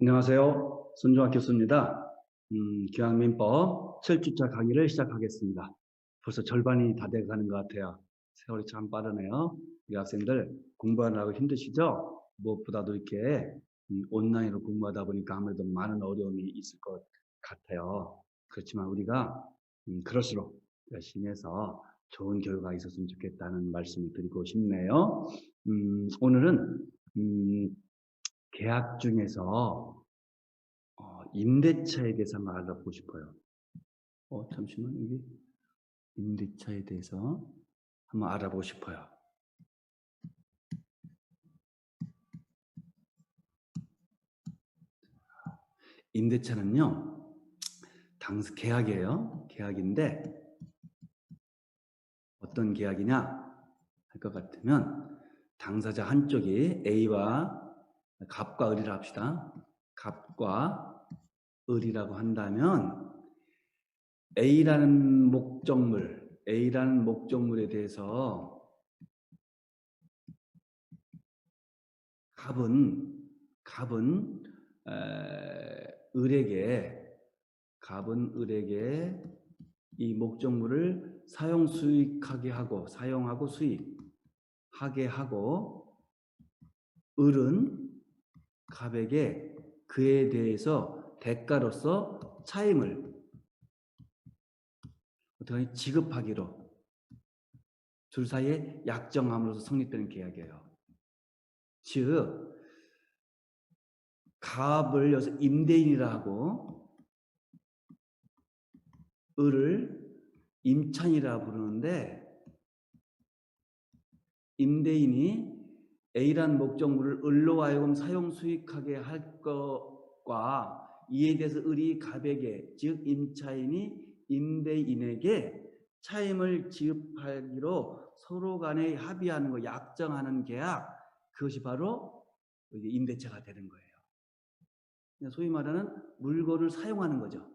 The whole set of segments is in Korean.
안녕하세요. 손정학 교수입니다. 기왕민법 7주차 강의를 시작하겠습니다. 벌써 절반이 다 돼가는 것 같아요. 세월이 참 빠르네요. 우리 학생들 공부하느라고 힘드시죠? 무엇보다도 이렇게 온라인으로 공부하다 보니까 아무래도 많은 어려움이 있을 것 같아요. 그렇지만 우리가 그럴수록 열심히 해서 좋은 결과가 있었으면 좋겠다는 말씀을 드리고 싶네요. 오늘은 계약 중에서 임대차에 대해서 한번 알아보고 싶어요. 잠시만, 여기 임대차에 대해서 한번 알아보고 싶어요. 임대차는요, 계약이에요. 계약인데, 어떤 계약이냐 할 것 같으면, 당사자 한쪽이 A와 갑과 을이라 합시다. 갑과 을이라고 한다면, A라는 목적물에 대해서 갑은 을에게 이 목적물을 사용하고 수익하게 하고, 을은 갑에게 그에 대해서 대가로서 차임을 어떻게 지급하기로 둘 사이에 약정함으로써 성립되는 계약이에요. 즉, 갑을 여기서 임대인이라 하고 을을 임차인이라 부르는데, 임대인이 A라는 목적물을 을로 하여금 사용 수익하게 할 것과 이에 대해서 을이 갑에게, 즉 임차인이 임대인에게 차임을 지급하기로 서로 간에 합의하는 거, 약정하는 계약, 그것이 바로 임대차가 되는 거예요. 소위 말하는 물건을 사용하는 거죠.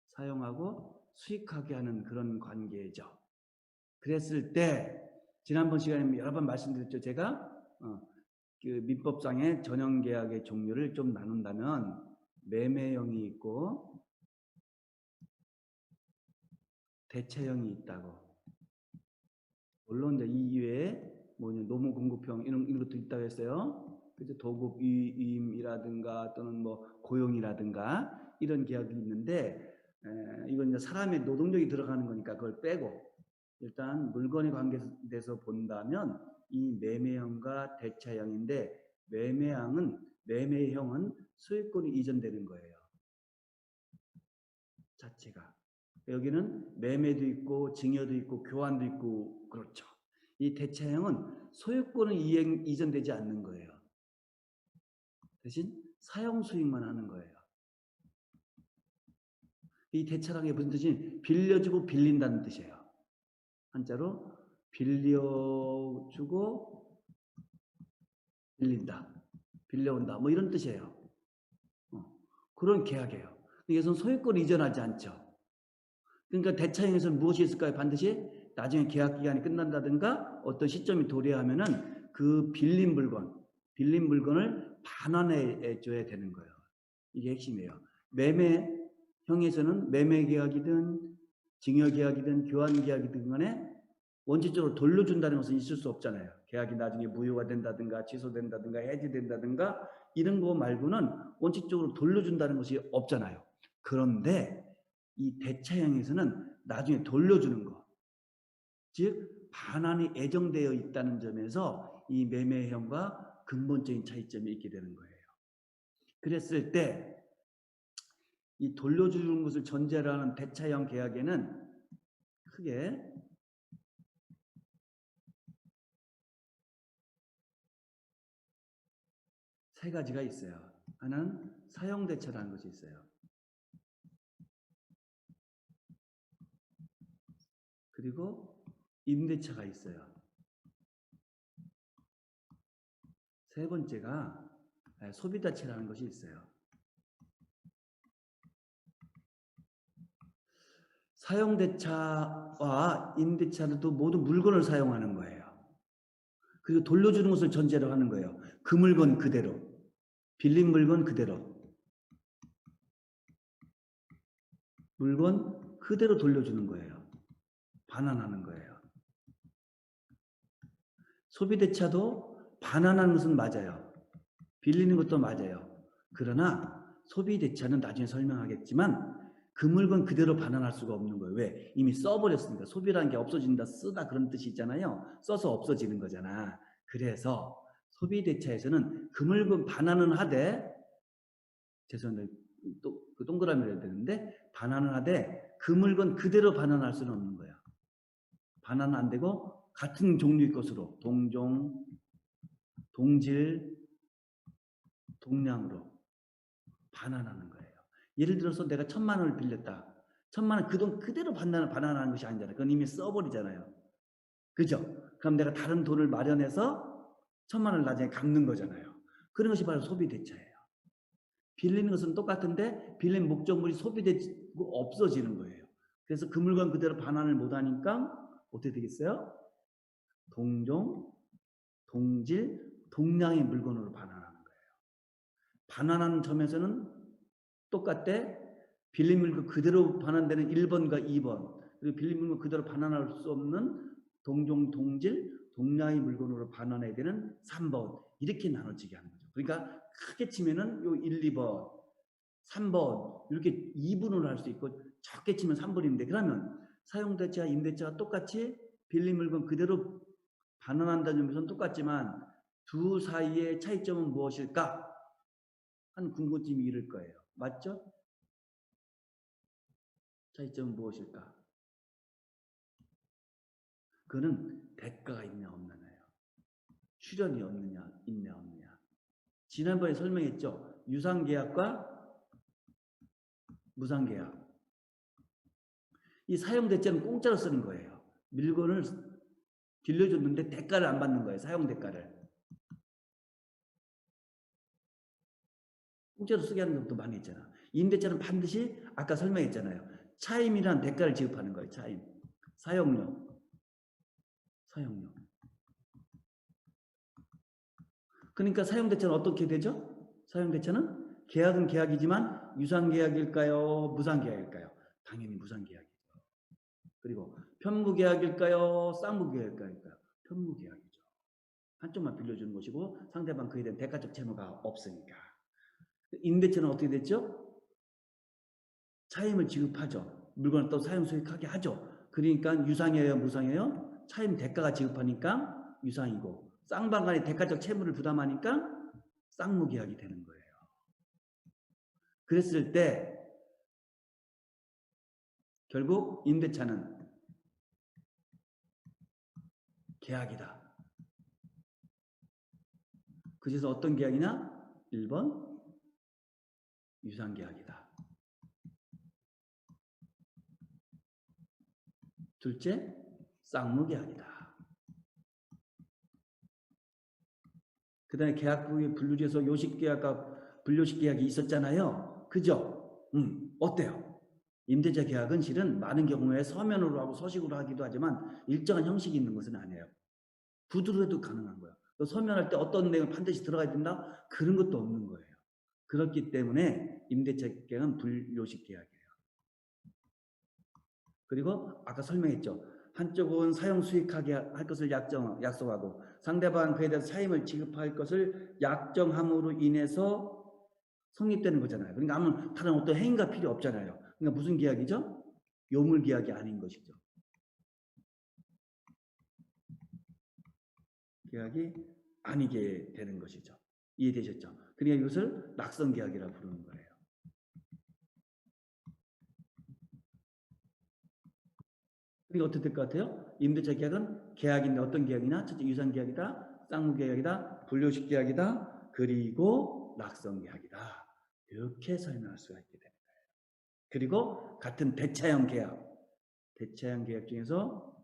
사용하고 수익하게 하는 그런 관계죠. 그랬을 때 지난번 시간에 여러 번 말씀드렸죠. 제가 그 민법상의 전형계약의 종류를 좀 나눈다면 매매형이 있고 대체형이 있다고. 물론 이제 이 이외에 노무 공급형 이런 것도 있다고 했어요. 그래서 도급 위임이라든가 또는 고용이라든가 이런 계약이 있는데, 이건 이제 사람의 노동력이 들어가는 거니까 그걸 빼고 일단 물건에 관계돼서 본다면 이 매매형과 대체형인데, 매매형은 소유권이 이전되는 거예요. 자체가. 여기는 매매도 있고 증여도 있고 교환도 있고 그렇죠. 이 대체형은 소유권은 이전되지 않는 거예요. 대신 사용 수익만 하는 거예요. 이 대체라는 게 무슨 뜻이냐? 빌려주고 빌린다는 뜻이에요. 한자로 빌려주고 빌린다, 빌려온다, 이런 뜻이에요. 그런 계약이에요. 이것은 소유권을 이전하지 않죠. 그러니까 대차형에서는 무엇이 있을까요? 반드시 나중에 계약 기간이 끝난다든가 어떤 시점이 도래하면은 그 빌린 물건을 반환해 줘야 되는 거예요. 이게 핵심이에요. 매매형에서는 매매 계약이든 증여 계약이든 교환 계약이든 간에 원칙적으로 돌려준다는 것은 있을 수 없잖아요. 계약이 나중에 무효가 된다든가 취소된다든가 해지된다든가 이런 거 말고는 원칙적으로 돌려준다는 것이 없잖아요. 그런데 이 대차형에서는 나중에 돌려주는 거, 즉 반환이 예정되어 있다는 점에서 이 매매형과 근본적인 차이점이 있게 되는 거예요. 그랬을 때 이 돌려주는 것을 전제로 하는 대차형 계약에는 크게 세 가지가 있어요. 하나는 사용대차라는 것이 있어요. 그리고 임대차가 있어요. 세 번째가 소비자채라는 것이 있어요. 사용대차와 임대차도 모두 물건을 사용하는 거예요. 그리고 돌려주는 것을 전제로 하는 거예요. 그 물건 그대로, 빌린 물건 그대로. 물건 그대로 돌려주는 거예요. 반환하는 거예요. 소비대차도 반환하는 것은 맞아요. 빌리는 것도 맞아요. 그러나 소비대차는 나중에 설명하겠지만 그 물건 그대로 반환할 수가 없는 거예요. 왜? 이미 써버렸으니까. 소비라는 게 없어진다, 쓰다 그런 뜻이 있잖아요. 써서 없어지는 거잖아. 그래서 소비대차에서는 그 물건 반환은 하되, 죄송합니다. 또 그 동그라미를 해야 되는데, 반환을 하되 그 물건 그대로 반환할 수는 없는 거예요. 반환은 안 되고 같은 종류의 것으로 동종, 동질, 동량으로 반환하는 거예요. 예를 들어서 내가 1,000만 원을 빌렸다. 1,000만 원 그 돈 그대로 반환하는 것이 아니잖아요. 그건 이미 써버리잖아요. 그죠? 그럼 내가 다른 돈을 마련해서 1,000만 원을 나중에 갚는 거잖아요. 그런 것이 바로 소비대차예요. 빌리는 것은 똑같은데 빌린 목적물이 소비되고 없어지는 거예요. 그래서 그 물건 그대로 반환을 못하니까 어떻게 되겠어요? 동종, 동질, 동량의 물건으로 반환하는 거예요. 반환하는 점에서는 똑같대. 빌린 물건 그대로 반환되는 1번과 2번, 그리고 빌린 물건 그대로 반환할 수 없는 동종, 동질, 동량의 물건으로 반환해야 되는 3번, 이렇게 나눠지게 하는 거죠. 그러니까 크게 치면은 요 1, 2번, 3번 이렇게 2분으로 할 수 있고, 적게 치면 3번인데, 그러면 사용대차, 임대차가 똑같이 빌린 물건 그대로 반환한다는 점에서는 똑같지만 두 사이의 차이점은 무엇일까? 한 궁금증이 이를 거예요. 맞죠? 차이점은 무엇일까? 그거는 대가가 있냐 없느냐예요. 출연이 없느냐 있냐 없느냐. 지난번에 설명했죠. 유상계약과 무상계약. 이 사용대차는 공짜로 쓰는 거예요. 물건을 빌려줬는데 대가를 안 받는 거예요. 사용대가를. 공짜로 쓰게 하는 것도 많이 있잖아. 임대차는 반드시 아까 설명했잖아요. 차임이란 대가를 지급하는 거예요. 차임. 사용료. 사용료. 그러니까 사용대차는 어떻게 되죠? 사용대차는 계약은 계약이지만 유상계약일까요? 무상계약일까요? 당연히 무상계약이죠. 그리고 편무계약일까요? 쌍무계약일까요? 편무계약이죠. 한쪽만 빌려주는 것이고 상대방 그에 대한 대가적 채무가 없으니까. 임대차는 어떻게 됐죠? 차임을 지급하죠. 물건을 또 사용 수익하게 하죠. 그러니까 유상이에요, 무상이에요? 차임 대가가 지급하니까 유상이고, 쌍방간에 대가적 채무를 부담하니까 쌍무계약이 되는 거예요. 그랬을 때 결국 임대차는 계약이다. 그래서 어떤 계약이냐? 1번 유상계약이다. 둘째, 쌍무계약이다. 그 다음에 계약부의 분류에서 요식계약과 분료식계약이 있었잖아요. 그죠? 어때요? 임대차 계약은 실은 많은 경우에 서면으로 하고 서식으로 하기도 하지만 일정한 형식이 있는 것은 아니에요. 구두로 해도 가능한 거예요. 서면할 때 어떤 내용을 반드시 들어가야 된다? 그런 것도 없는 거예요. 그렇기 때문에 임대차 계약은 분료식 계약이에요. 그리고 아까 설명했죠. 한쪽은 사용 수익하게 할 것을 약속하고 상대방은 그에 대해서 차임을 지급할 것을 약정함으로 인해서 성립되는 거잖아요. 그러니까 아무 다른 어떤 행위가 필요 없잖아요. 그러니까 무슨 계약이죠? 요물 계약이 아닌 것이죠. 계약이 아니게 되는 것이죠. 이해되셨죠? 그러니까 이것을 낙선 계약이라고 부르는 거예요. 그러니까 어떻게 될 것 같아요? 임대차 계약은 계약인데 어떤 계약이냐? 첫째 유상 계약이다, 쌍무 계약이다, 분료식 계약이다, 그리고 낙선 계약이다. 이렇게 설명할 수가 있게 됩니다. 그리고 같은 대차형 계약, 대차형 계약 중에서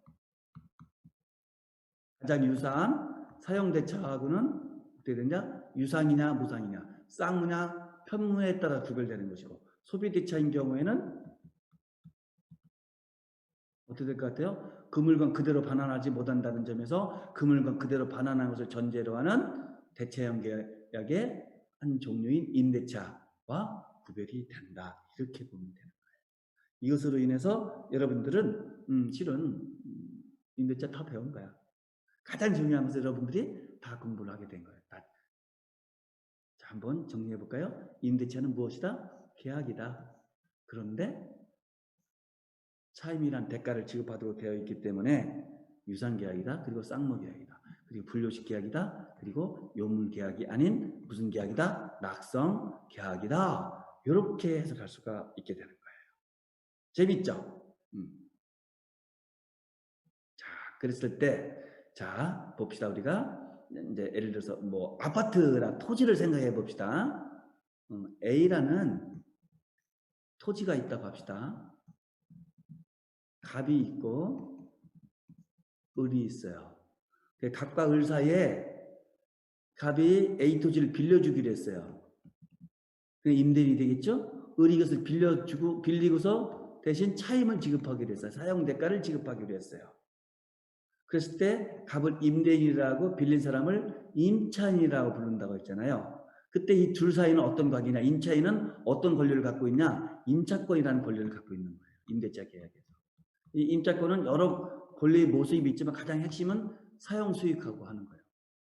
가장 유사한 사용대차하고는 어떻게 되냐? 유상이냐 무상이냐, 쌍무냐 편무에 따라 구별되는 것이고, 소비대차인 경우에는 어떻게 될 것 같아요? 그 물건 그대로 반환하지 못한다는 점에서 그 물건 그대로 반환하는 것을 전제로 하는 대차형 계약의 한 종류인 임대차와 구별이 된다. 이렇게 보면 되는 거예요. 이것으로 인해서 여러분들은 실은 임대차 다 배운 거야. 가장 중요한 것은 여러분들이 다 공부를 하게 된 거예요. 자, 한번 정리해 볼까요? 임대차는 무엇이다? 계약이다. 그런데 차임이란 대가를 지급하도록 되어 있기 때문에 유상계약이다. 그리고 쌍모계약이다. 그리고 불료식 계약이다. 그리고 요물계약이 아닌 무슨 계약이다? 낙성계약이다. 이렇게 해석할 수가 있게 되는 거예요. 재밌죠? 자, 그랬을 때, 자, 봅시다. 우리가 이제 예를 들어서 뭐 아파트나 토지를 생각해 봅시다. A라는 토지가 있다고 합시다. 갑이 있고 을이 있어요. 갑과 을 사이에 갑이 A 토지를 빌려주기로 했어요. 그게 임대인이 되겠죠? 을이 이것을 빌리고서 대신 차임을 지급하기로 했어요. 사용 대가를 지급하기로 했어요. 그랬을 때 갑을 임대인이라고 빌린 사람을 임차인이라고 부른다고 했잖아요. 그때 이 둘 사이는 어떤 관계냐? 임차인은 어떤 권리를 갖고 있냐? 임차권이라는 권리를 갖고 있는 거예요. 임대차 계약에서. 이 임차권은 여러 권리의 모습이 있지만 가장 핵심은 사용 수익하고 하는 거예요.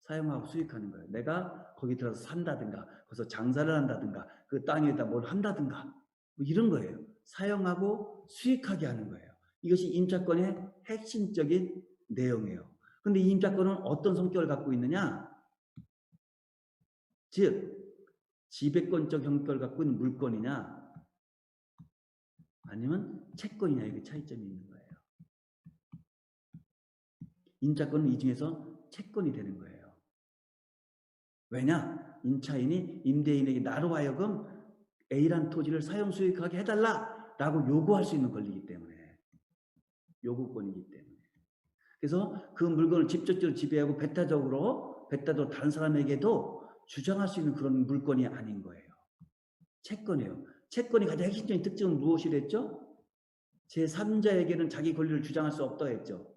사용하고 수익하는 거예요. 내가 거기 들어서 산다든가, 거기서 장사를 한다든가, 그 땅에다 뭘 한다든가, 뭐 이런 거예요. 사용하고 수익하게 하는 거예요. 이것이 임차권의 핵심적인 내용이에요. 그런데 이 임차권은 어떤 성격을 갖고 있느냐? 즉, 지배권적 형태를 갖고 있는 물권이냐, 아니면 채권이냐, 이게 차이점이 있는 거예요. 임차권은 이 중에서 채권이 되는 거예요. 왜냐? 임차인이 임대인에게 나로 하여금 A란 토지를 사용 수익하게 해달라라고 요구할 수 있는 권리이기 때문에, 요구권이기 때문에. 그래서 그 물건을 직접적으로 지배하고 배타적으로 다른 사람에게도 주장할 수 있는 그런 물건이 아닌 거예요. 채권이에요. 채권이 가장 핵심적인 특징은 무엇이랬죠? 제3자에게는 자기 권리를 주장할 수 없다고 했죠.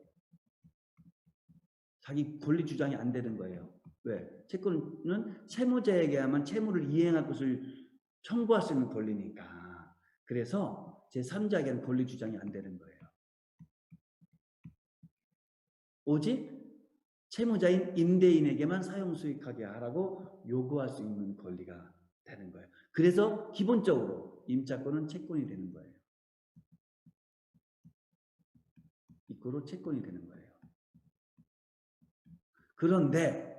자기 권리 주장이 안 되는 거예요. 왜? 채권은 채무자에게야만 채무를 이행할 것을 청구할 수 있는 권리니까. 그래서 제3자에게는 권리 주장이 안 되는 거예요. 오직 채무자인 임대인에게만 사용 수익하게 하라고 요구할 수 있는 권리가 되는 거예요. 그래서 기본적으로 임차권은 채권이 되는 거예요. 이거로 채권이 되는 거예요. 그런데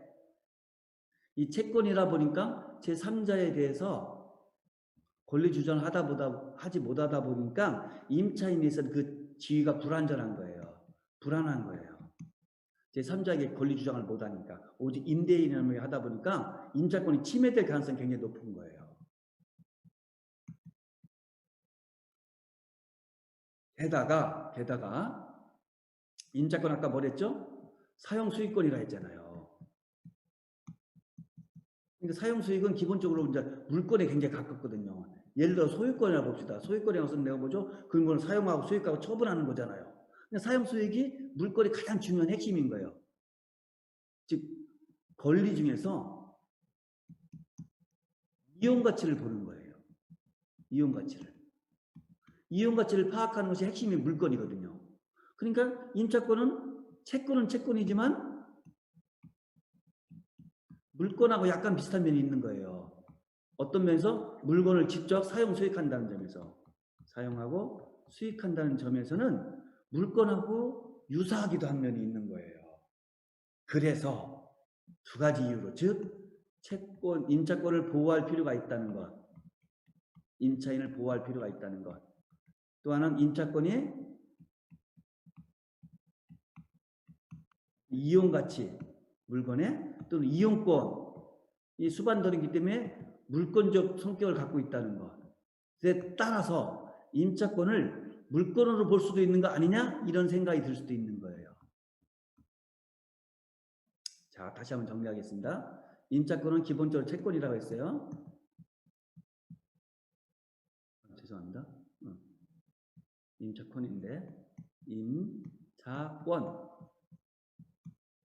이 채권이라 보니까 제3자에 대해서 권리 주장을 하지 못하다 보니까 임차인에서는 그 지위가 불완전한 거예요. 불안한 거예요. 제3자에게 권리 주장을 못하니까 오직 임대인을 하다 보니까 임차권이 침해될 가능성이 굉장히 높은 거예요. 게다가 임차권 아까 뭐랬죠? 사용 수익권이라 했잖아요. 그러니까 사용 수익은 기본적으로 이제 물권에 굉장히 가깝거든요. 예를 들어 소유권이라 봅시다. 소유권이라는 것은 내가 뭐죠? 그런 걸 사용하고 수익하고 처분하는 거잖아요. 사용 수익이 물권이 가장 중요한 핵심인 거예요. 즉 권리 중에서 이용 가치를 보는 거예요. 이용 가치를 파악하는 것이 핵심이 물건이거든요. 그러니까 임차권은 채권이지만 물건하고 약간 비슷한 면이 있는 거예요. 어떤 면에서 물건을 직접 사용 수익한다는 점에서, 사용하고 수익한다는 점에서는 물건하고 유사하기도 한 면이 있는 거예요. 그래서 두 가지 이유로, 즉 임차권을 보호할 필요가 있다는 것, 임차인을 보호할 필요가 있다는 것, 또 하나는 임차권이 이용가치, 물건의 또는 이용권, 이 수반들이기 때문에 물권적 성격을 갖고 있다는 것에 따라서 임차권을 물건으로 볼 수도 있는 거 아니냐? 이런 생각이 들 수도 있는 거예요. 자, 다시 한번 정리하겠습니다. 임차권은 기본적으로 채권이라고 했어요. 죄송합니다. 임차권인데 임차권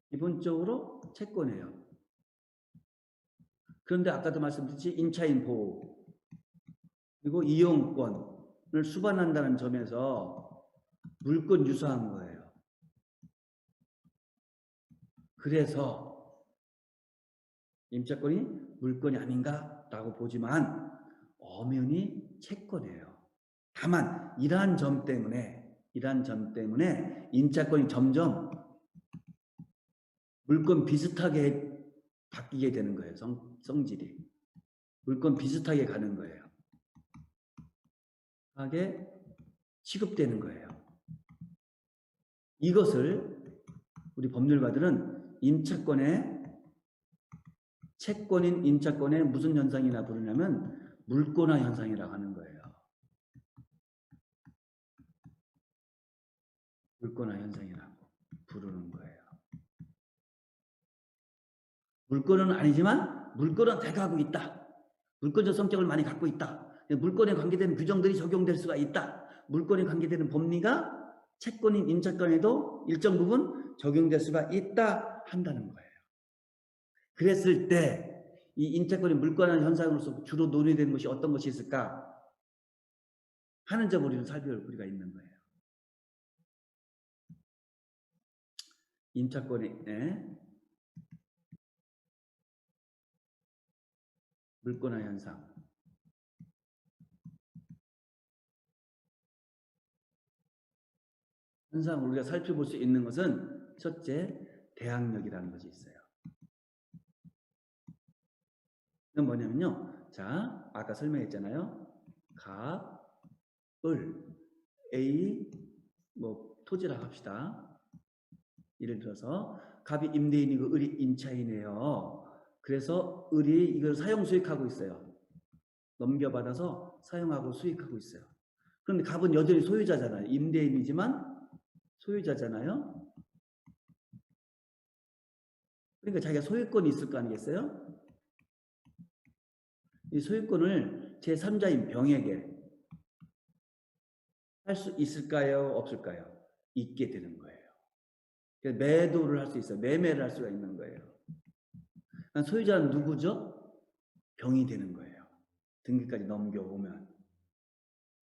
기본적으로 채권이에요. 그런데 아까도 말씀드렸듯이 임차인 보호 그리고 이용권 수반한다는 점에서 물권 유사한 거예요. 그래서 임차권이 물권이 아닌가라고 보지만 엄연히 채권이에요. 다만 이러한 점 때문에 임차권이 점점 물권 비슷하게 바뀌게 되는 거예요. 성질이. 물권 비슷하게 가는 거예요. 하게 취급되는 거예요. 이것을 우리 법률가들은 채권인 임차권의 무슨 현상이라 부르냐면 물권화 현상이라고 하는 거예요. 물권화 현상이라고 부르는 거예요. 물권은 아니지만 물권은 대가하고 있다. 물권적 성격을 많이 갖고 있다. 물권에 관계되는 규정들이 적용될 수가 있다. 물권에 관계되는 법리가 채권인 임차권에도 일정 부분 적용될 수가 있다 한다는 거예요. 그랬을 때 이 임차권이 물권화 현상으로서 주로 논의되는 것이 어떤 것이 있을까 하는 점을 우리는 살펴볼 필요가 있는 거예요. 임차권의 물권화 현상을 우리가 살펴볼 수 있는 것은 첫째, 대항력이라는 것이 있어요. 이건 뭐냐면요. 자, 아까 설명했잖아요. 갑을 A 토지라고 합시다. 예를 들어서 갑이 임대인이고 을이 임차인이에요. 그래서 을이 이걸 사용 수익하고 있어요. 넘겨받아서 사용하고 수익하고 있어요. 그런데 갑은 여전히 소유자잖아요. 임대인이지만 소유자잖아요. 그러니까 자기가 소유권이 있을 거 아니겠어요? 이 소유권을 제3자인 병에게 할 수 있을까요? 없을까요? 있게 되는 거예요. 매도를 할 수 있어요. 매매를 할 수가 있는 거예요. 소유자는 누구죠? 병이 되는 거예요. 등기까지 넘겨오면.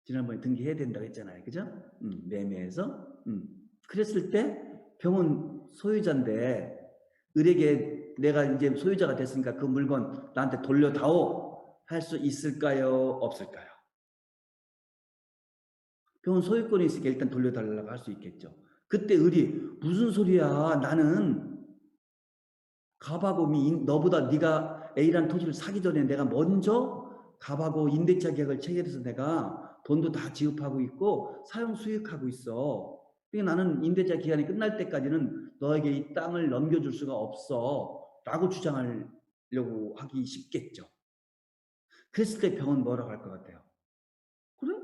지난번에 등기해야 된다고 했잖아요. 그죠? 매매해서. 그랬을 때 병은 소유자인데 을에게 내가 이제 소유자가 됐으니까 그 물건 나한테 돌려다오 할 수 있을까요? 없을까요? 병은 소유권이 있으니까 일단 돌려달라고 할 수 있겠죠. 그때 을이 무슨 소리야? 나는 갑하고 너보다 네가 A라는 토지를 사기 전에 내가 먼저 갑하고 임대차 계약을 체결해서 내가 돈도 다 지급하고 있고 사용 수익하고 있어. 그러니까 나는 임대차 기간이 끝날 때까지는 너에게 이 땅을 넘겨줄 수가 없어 라고 주장하려고 하기 쉽겠죠. 그랬을 때 병은 뭐라고 할 것 같아요? 그래?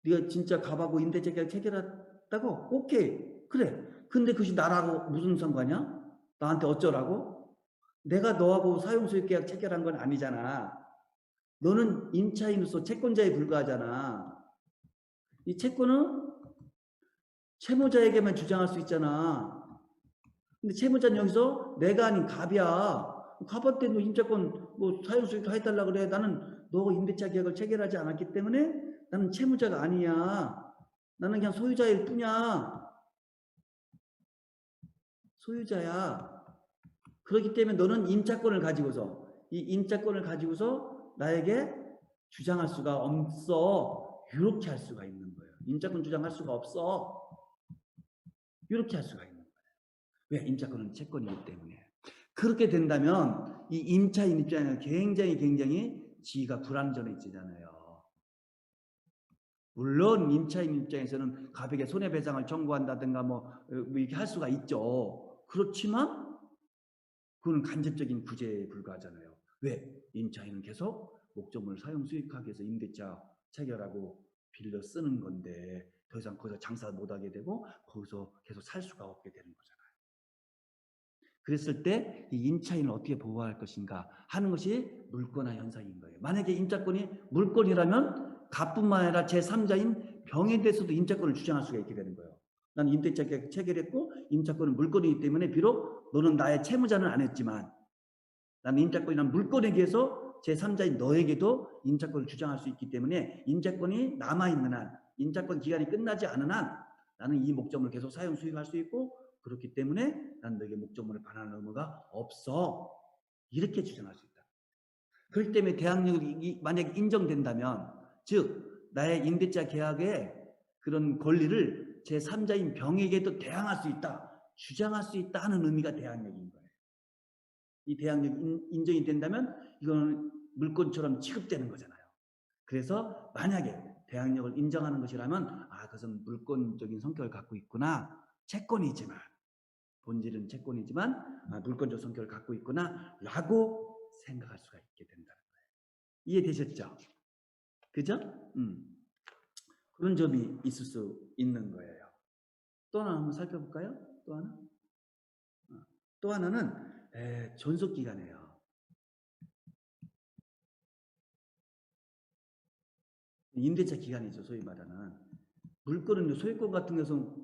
네가 진짜 갑하고 임대차 계약 체결했다고? 오케이. 그래. 근데 그것이 나라고 무슨 상관이야? 나한테 어쩌라고? 내가 너하고 사용수익 계약 체결한 건 아니잖아. 너는 임차인으로서 채권자에 불과하잖아. 이 채권은 채무자에게만 주장할 수 있잖아. 근데 채무자는 여기서 내가 아닌 갑이야. 갑한테 너 임차권 사용수익 다 해달라 그래. 나는 너 임대차 계약을 체결하지 않았기 때문에 나는 채무자가 아니야. 나는 그냥 소유자일 뿐이야. 소유자야. 그렇기 때문에 너는 임차권을 가지고서 이 임차권을 가지고서 나에게 주장할 수가 없어. 이렇게 할 수가 있는 거예요. 임차권 주장할 수가 없어. 이렇게 할 수가 있는 거예요. 왜? 임차권은 채권이기 때문에. 그렇게 된다면 이 임차인 입장에는 굉장히 지위가 불안전해지잖아요. 물론 임차인 입장에서는 갑에게 손해배상을 청구한다든가 이렇게 할 수가 있죠. 그렇지만 그거는 간접적인 구제에 불과하잖아요. 왜? 임차인은 계속 목적물을 사용 수익하기 위해서 임대차 체결하고 빌려 쓰는 건데 더 이상 거기서 장사 못하게 되고 거기서 계속 살 수가 없게 되는 거잖아요. 그랬을 때 이 임차인을 어떻게 보호할 것인가 하는 것이 물권화 현상인 거예요. 만약에 임차권이 물권이라면 갑뿐만 아니라 제3자인 병에 대해서도 임차권을 주장할 수가 있게 되는 거예요. 난 임대차 체결했고 임차권은 물권이기 때문에 비록 너는 나의 채무자는 안 했지만 나는 임차권이란 물권에 의해서 제3자인 너에게도 임차권을 주장할 수 있기 때문에 임차권이 남아있는 한, 임차권 기간이 끝나지 않은 한 나는 이 목적물을 계속 사용 수익할 수 있고 그렇기 때문에 난 너에게 목적물을 반환할 의무가 없어. 이렇게 주장할 수 있다. 그렇기 때문에 대항력이 만약에 인정된다면 즉 나의 임대차 계약의 그런 권리를 제3자인 병에게도 대항할 수 있다. 주장할 수 있다 하는 의미가 대항력인 거예요. 이 대항력이 인정이 된다면 이거는 물권처럼 취급되는 거잖아요. 그래서 만약에 대항력을 인정하는 것이라면 아 그것은 물권적인 성격을 갖고 있구나. 채권이지만 본질은 채권이지만 물권적 성격을 갖고 있구나 라고 생각할 수가 있게 된다는 거예요. 이해되셨죠? 그죠? 그런 점이 있을 수 있는 거예요. 또 하나 한번 살펴볼까요? 또 하나? 또 하나는 존속기간이에요. 임대차 기간이죠. 소위 말하는. 물건은 소유권 같은 것은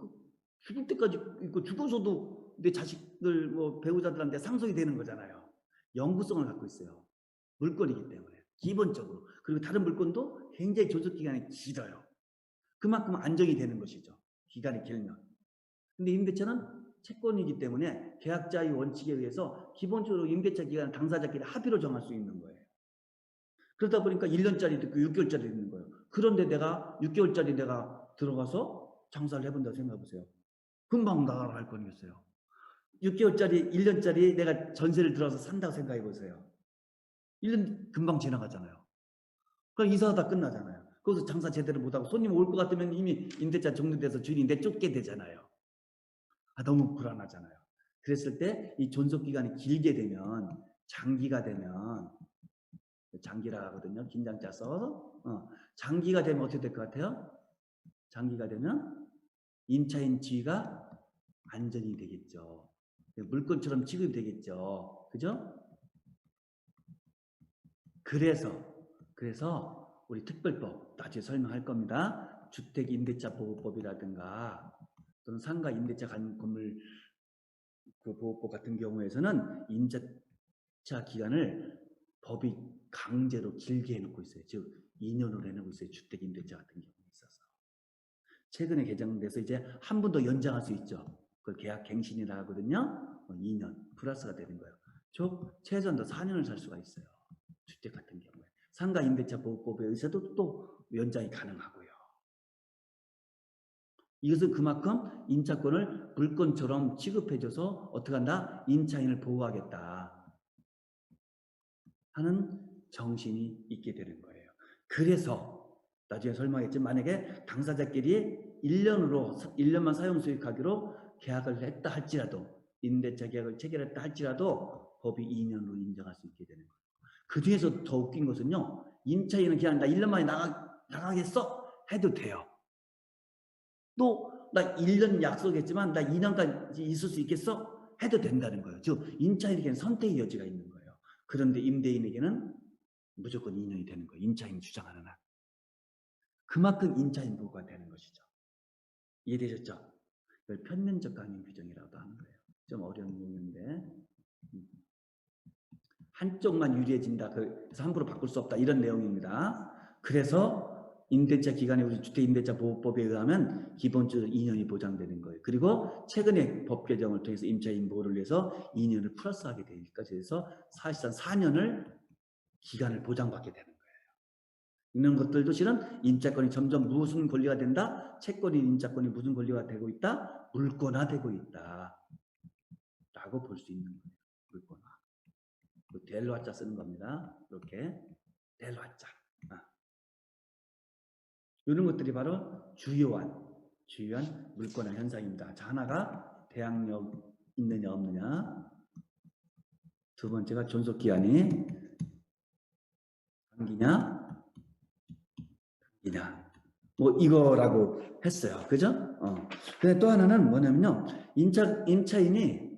죽을 때까지 있고 죽어서도 내 자식들 뭐 배우자들한테 상속이 되는 거잖아요. 영구성을 갖고 있어요. 물건이기 때문에 기본적으로. 그리고 다른 물건도 굉장히 존속기간이 길어요. 그만큼 안정이 되는 것이죠. 기간이 길면. 근데 임대차는 채권이기 때문에 계약자의 원칙에 의해서 기본적으로 임대차 기간은 당사자끼리 합의로 정할 수 있는 거예요. 그러다 보니까 1년짜리도 있고 6개월짜리도 있는 거예요. 그런데 내가 6개월짜리 내가 들어가서 장사를 해본다고 생각해보세요. 금방 나갈 거겠어요. 6개월짜리, 1년짜리 내가 전세를 들어서 산다고 생각해보세요. 1년 금방 지나가잖아요. 그럼 이사하다 끝나잖아요. 거기서 장사 제대로 못하고 손님 올 것 같으면 이미 임대차 종료돼서 주인이 내쫓게 되잖아요. 너무 불안하잖아요. 그랬을 때 이 존속기간이 길게 되면 장기가 되면 장기라 하거든요. 긴장자 써서 장기가 되면 어떻게 될 것 같아요? 장기가 되면 임차인 지위가 안전이 되겠죠. 물건처럼 취급이 되겠죠. 그죠? 그래서 우리 특별법 나중에 설명할 겁니다. 주택임대차보호법이라든가 또는 상가 임대차 건물 그 보호법 같은 경우에서는 임대차 기간을 법이 강제로 길게 해놓고 있어요. 즉 2년으로 해놓고 있어요. 주택임대차 같은 경우에 있어서. 최근에 개정돼서 이제 한 번 더 연장할 수 있죠. 그걸 계약 갱신이라 하거든요. 2년 플러스가 되는 거예요. 즉 최소한 더 4년을 살 수가 있어요. 주택 같은 경우에. 상가 임대차 보호법에 의해서도 또 연장이 가능하고요. 이것은 그만큼 임차권을 물건처럼 취급해줘서 어떻게 한다? 임차인을 보호하겠다 하는 정신이 있게 되는 거예요. 그래서 나중에 설명했지만 만약에 당사자끼리 1년만 사용 수익하기로 계약을 했다 할지라도 임대차 계약을 체결했다 할지라도 법이 2년으로 인정할 수 있게 되는 거예요. 그 뒤에서 더 웃긴 것은요. 임차인은 그냥 나 1년 만에 나가겠어? 해도 돼요. 또 나 1년 약속했지만 나 2년까지 있을 수 있겠어? 해도 된다는 거예요. 즉 임차인에게는 선택의 여지가 있는 거예요. 그런데 임대인에게는 무조건 2년이 되는 거예요. 임차인이 주장하는 한. 그만큼 임차인 보호가 되는 것이죠. 이해되셨죠? 이걸 편면적 강행 규정이라고 하는 거예요. 좀 어려운 용어인데 한쪽만 유리해진다. 그래서 함부로 바꿀 수 없다. 이런 내용입니다. 그래서 임대차 기간에 우리 주택임대차보호법에 의하면 기본적으로 2년이 보장되는 거예요. 그리고 최근에 법 개정을 통해서 임차인 보호를 위해서 2년을 플러스하게 되니까 그래서 사실상 4년을 기간을 보장받게 되는 거예요. 이런 것들도 실은 임차권이 점점 무슨 권리가 된다? 채권인 임차권이 무슨 권리가 되고 있다? 물권화되고 있다. 라고 볼 수 있는 거예요. 물권화. 델화자 쓰는 겁니다. 이렇게 델화자. 이런 것들이 바로 주요한 물권화 현상입니다. 자, 하나가 대항력 있느냐 없느냐. 두 번째가 존속기한이 단기냐 단기냐. 뭐 이거라고 했어요. 그죠? 근데 또 하나는 뭐냐면요. 임차인이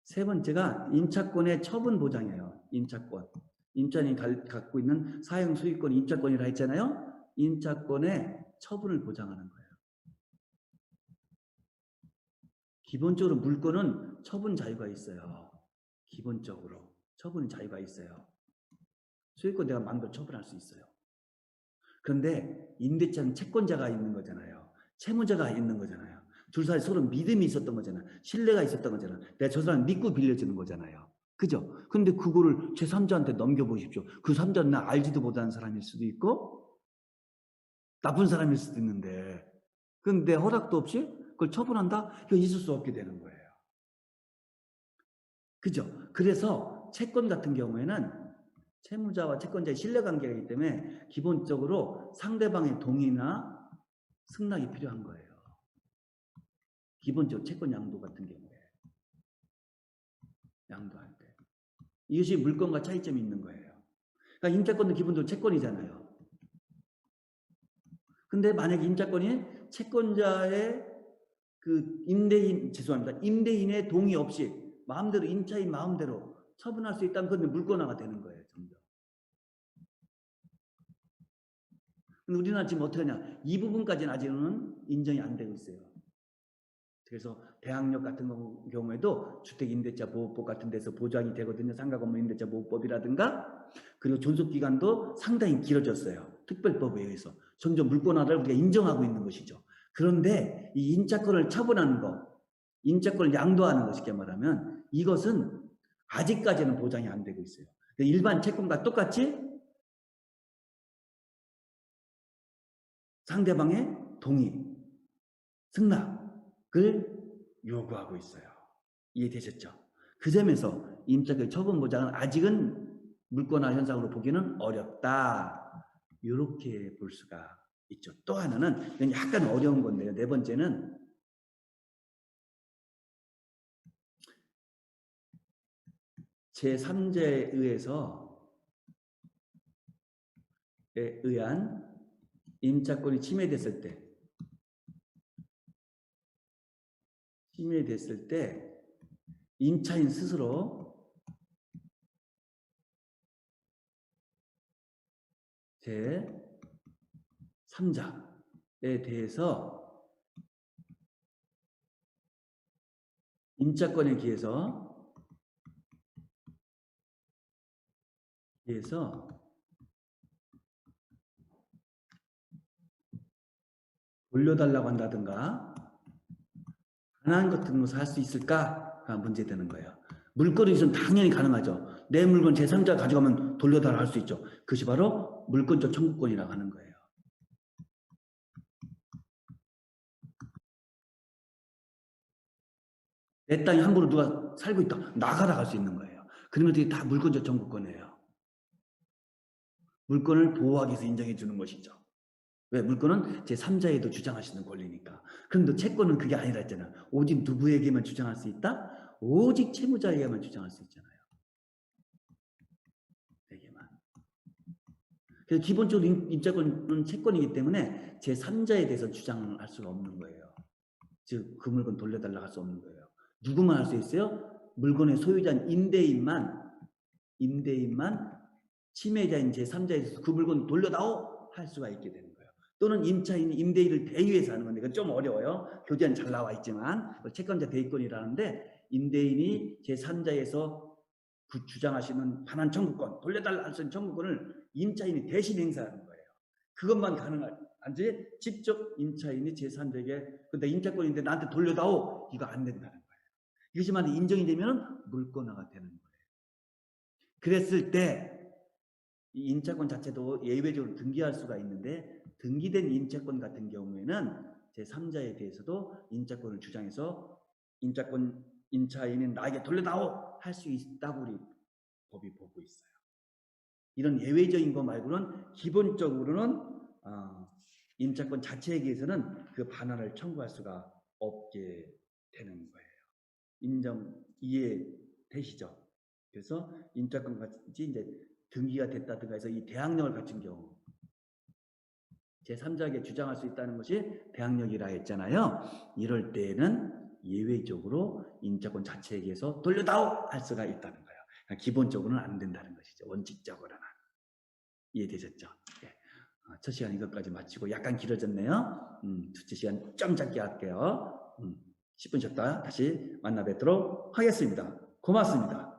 세 번째가 임차권의 처분 보장이에요. 임차권. 임차인이 갖고 있는 사용 수익권 임차권이라 했잖아요. 임차권의 처분을 보장하는 거예요. 기본적으로 물권은 처분 자유가 있어요. 기본적으로 처분 자유가 있어요. 소유권 내가 마음대로 처분할 수 있어요. 그런데 임대차는 채권자가 있는 거잖아요. 채무자가 있는 거잖아요. 둘 사이 서로 믿음이 있었던 거잖아요. 신뢰가 있었던 거잖아요. 내가 저 사람 믿고 빌려주는 거잖아요. 그죠? 근데 그거를 제3자한테 넘겨보십시오. 그 3자는 나 알지도 못하는 사람일 수도 있고 나쁜 사람일 수도 있는데 근데 허락도 없이 그걸 처분한다? 이거 있을 수 없게 되는 거예요. 그죠? 그래서 채권 같은 경우에는 채무자와 채권자의 신뢰관계가 있기 때문에 기본적으로 상대방의 동의나 승낙이 필요한 거예요. 기본적으로 채권 양도 같은 경우에 양도할 때 이것이 물건과 차이점이 있는 거예요. 그러니까 임차권은 기본적으로 채권이잖아요. 근데 만약에 임차권이 채권자의 그 임대인의 동의 없이 마음대로 임차인 마음대로 처분할 수 있다면 그건 물권화가 되는 거예요. 점점. 근데 우리나라 지금 어떻게 하냐? 이 부분까지는 아직은 인정이 안 되고 있어요. 그래서 대항력 같은 경우에도 주택임대차보호법 같은 데서 보장이 되거든요. 상가건물임대차보호법이라든가 그리고 존속기간도 상당히 길어졌어요. 특별법에 의해서. 점점 물권화를 우리가 인정하고 있는 것이죠. 그런데 이 임차권을 처분하는 것, 임차권을 양도하는 것 쉽게 말하면 이것은 아직까지는 보장이 안 되고 있어요. 일반 채권과 똑같이 상대방의 동의, 승낙을 요구하고 있어요. 이해되셨죠? 그 점에서 임차권 처분 보장은 아직은 물권화 현상으로 보기는 어렵다. 이렇게 볼 수가 있죠. 또 하나는 약간 어려운 건데요. 네 번째는 제3자에 의한 임차권이 침해됐을 때 임차인 스스로 제3자에 대해서 임차권에 기해서 돌려달라고 한다든가 가능한 것들은 뭐 할 수 있을까가 문제되는 거예요. 물건이 있으면 당연히 가능하죠. 내 물건 제3자가 가져가면 돌려달라 할 수 있죠. 그것이 바로 물권적 청구권이라고 하는 거예요. 내 땅에 함부로 누가 살고 있다. 나가라 할 수 있는 거예요. 그러면 이게 다 물권적 청구권이에요. 물건을 보호하기 위해서 인정해 주는 것이죠. 왜? 물건은 제3자에도 주장할 수 있는 권리니까. 그런데 채권은 그게 아니라 했잖아요. 오직 누구에게만 주장할 수 있다? 오직 채무자에게만 주장할 수 있잖아요. 에게만. 그래서 기본적으로 임차권은 채권이기 때문에 제3자에 대해서 주장할 수가 없는 거예요. 즉, 그 물건 돌려달라고 할 수 없는 거예요. 누구만 할 수 있어요? 물건의 소유자인 임대인만 침해자인 제3자에서 그 물건 돌려다오 할 수가 있게 되는 거예요. 또는 임차인이 임대인을 대위해서 하는 건데 그건 좀 어려워요. 교재는 잘 나와 있지만 채권자 대위권이라는데 임대인이 제3자에서 그 주장하시는 반환 청구권, 돌려달라 할 수 있는 청구권을 임차인이 대신 행사하는 거예요. 그것만 가능하지 직접 임차인이 제3자에게 근데 임차권인데 나한테 돌려다오 이거 안 된다는 거예요. 이것이 만약 인정이 되면 물권화가 되는 거예요. 그랬을 때 이 임차권 자체도 예외적으로 등기할 수가 있는데 등기된 임차권 같은 경우에는 제3자에 대해서도 임차권을 주장해서 임차인은 나에게 돌려다오 할 수 있다고 우리 법이 보고 있어요. 이런 예외적인 거 말고는 기본적으로는 임차권 자체에 대해서는 그 반환을 청구할 수가 없게 되는 거예요. 이해되시죠? 그래서 임차권 같이 이제 등기가 됐다든가 해서 이 대항력을 갖춘 경우 제3자에게 주장할 수 있다는 것이 대항력이라 했잖아요. 이럴 때는 예외적으로 임차권 자체에 의해서 돌려다오 할 수가 있다는 거예요. 그러니까 기본적으로는 안 된다는 것이죠. 원칙적으로는. 이해되셨죠? 네. 첫 시간 이것까지 마치고 약간 길어졌네요. 둘째 시간 좀 짧게 할게요. 10분 쉬었다 다시 만나 뵙도록 하겠습니다. 고맙습니다.